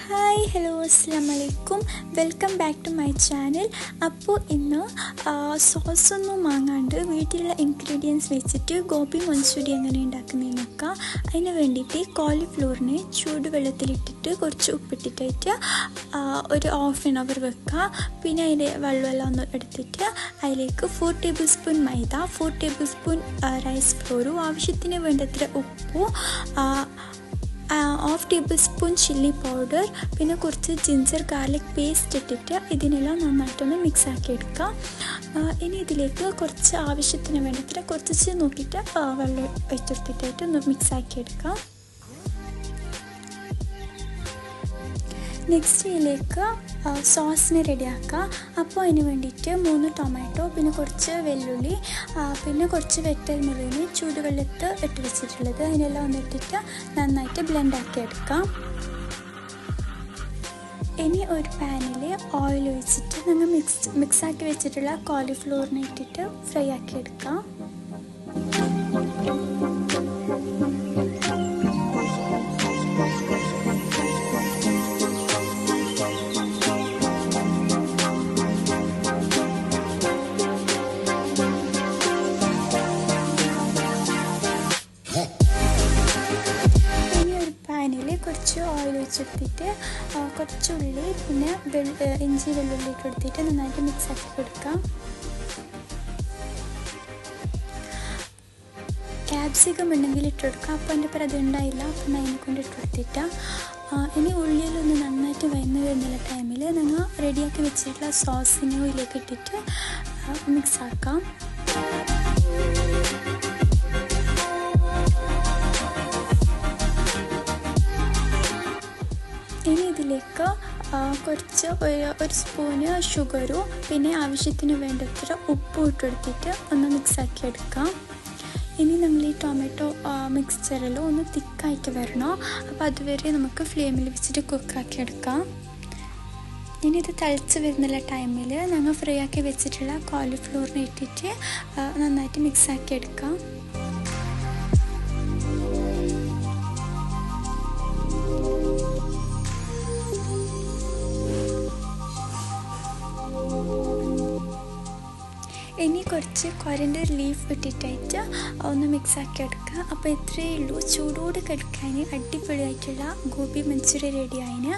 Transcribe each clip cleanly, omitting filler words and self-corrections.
Hi hello അസ്സലാമലൈക്കും welcome back to my channel. അപ്പോൾ ഇന്ന് സോസൊന്നും വാങ്ങാണ്ട് വീട്ടിലുള്ള ഇൻഗ്രീഡിയൻസ് വെച്ചിട്ട് ഗോബി മഞ്ചൂരി എങ്ങനെ ഉണ്ടാക്കുന്നതെന്ന് നോക്കാം. അതിന് വേണ്ടിയിട്ട് കോളിഫ്ലവറിനെ ചൂടുവെള്ളത്തിലിട്ടിട്ട് കുറച്ച് ഉപ്പിട്ടിട്ട് ഒരു ഹാഫ് ആൻ അവർ വെക്കുക. പിന്നെ അതിൻ്റെ വെള്ളമെല്ലാം ഒന്ന് എടുത്തിട്ട് അതിലേക്ക് 4 ടേബിൾ സ്പൂൺ മൈദ, 4 ടേബിൾ സ്പൂൺ റൈസ് ഫ്ലോറും, ആവശ്യത്തിന് വേണ്ടത്ര ഉപ്പും, 1/2 ടേബിൾ സ്പൂൺ ചില്ലി പൗഡർ, പിന്നെ കുറച്ച് ജിഞ്ചർ ഗാർലിക് പേസ്റ്റ് ഇട്ടിട്ട് ഇതിനെല്ലാം നന്നായിട്ടൊന്ന് മിക്സാക്കി എടുക്കാം. ഇനി ഇതിലേക്ക് കുറച്ച് ആവശ്യത്തിന് വേണ്ടത്ര കുറച്ച് നോക്കിയിട്ട് വെള്ളം വെച്ചെടുത്തിട്ടായിട്ട് ഒന്ന് മിക്സാക്കി എടുക്കാം. നെക്സ്റ്റ് ഇതിലേക്ക് സോസിന് റെഡിയാക്കാം. അപ്പോൾ അതിന് വേണ്ടിയിട്ട് 3 ടൊമാറ്റോ, പിന്നെ കുറച്ച് വെല്ലുള്ളി, പിന്നെ കുറച്ച് വെട്ടൽമുളകിന് ചൂടുവെള്ളത്ത് ഇട്ട് വെച്ചിട്ടുള്ളത്, അതിനെല്ലാം ഒന്നിട്ടിട്ട് നന്നായിട്ട് ബ്ലെൻഡാക്കി എടുക്കാം. ഇനി ഒരു പാനിൽ ഓയിൽ ഒഴിച്ചിട്ട് നമ്മൾ മിക്സാക്കി വെച്ചിട്ടുള്ള കോളിഫ്ലവറിനെ ഇട്ടിട്ട് ഫ്രൈ ആക്കി എടുക്കാം. കുറച്ച് ഓയിൽ വെച്ചെടുത്തിട്ട് കുറച്ച് ഉള്ളി, പിന്നെ ഇഞ്ചി വെള്ളുള്ളി ഇട്ട് എടുത്തിട്ട് നന്നായിട്ട് മിക്സ് ആക്കി കൊടുക്കാം. ക്യാപ്സിക്കം ഉണ്ടെങ്കിൽ ഇട്ടെടുക്കാം. അപ്പോൾ എൻ്റെ പേര് അതുണ്ടായില്ല, അപ്പം ഞാൻ അതിനെ കൊണ്ട് ഇട്ടെടുത്തിട്ട് ഇനി ഉള്ളിയിലൊന്ന് നന്നായിട്ട് വയന്ന് വരുന്ന ടൈമിൽ ഞങ്ങൾ റെഡിയാക്കി വെച്ചിട്ടുള്ള സോസിനെ ഇതിലേക്ക് ഇട്ടിട്ട് മിക്സ് ആക്കാം. ഇനി ഇതിലേക്ക് കുറച്ച് ഒരു സ്പൂണ് ഷുഗറും, പിന്നെ ആവശ്യത്തിന് വേണ്ടത്ര ഉപ്പും ഇട്ടെടുത്തിട്ട് ഒന്ന് മിക്സാക്കി എടുക്കാം. ഇനി നമ്മൾ ഈ ടൊമാറ്റോ മിക്സ്ചറെല്ലാം ഒന്ന് തിക്കായിട്ട് വരണം. അപ്പോൾ അതുവരെ നമുക്ക് ഫ്ലെയിമിൽ വെച്ചിട്ട് കുക്കാക്കി എടുക്കാം. ഇനി ഇത് തിളച്ച് വരുന്നുള്ള ടൈമിൽ ഞങ്ങൾ ഫ്രൈ ആക്കി വെച്ചിട്ടുള്ള കോളിഫ്ലവറിനെ ഇട്ടിട്ട് നന്നായിട്ട് മിക്സാക്കി എടുക്കാം. ഇനി കുറച്ച് കൊറിയൻഡർ ലീഫ് ഇട്ടിട്ടായിട്ട് ഒന്ന് മിക്സാക്കി എടുക്കുക. അപ്പോൾ ഇത്രയേ ഉള്ളൂ, ചൂടോട് കിടക്കാൻ അടിപൊളിയായിട്ടുള്ള ഗോബി മഞ്ചൂരി റെഡി ആയിന്.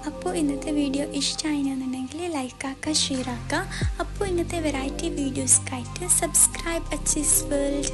അപ്പോൾ ഇന്നത്തെ വീഡിയോ ഇഷ്ടമായിരുന്നുണ്ടെങ്കിൽ ലൈക്കാക്കുക, ഷെയർ ആക്കുക. അപ്പോൾ ഇന്നത്തെ വെറൈറ്റി വീഡിയോസ്ക്കായിട്ട് സബ്സ്ക്രൈബ് അച്ചീസ് വേൾഡ്.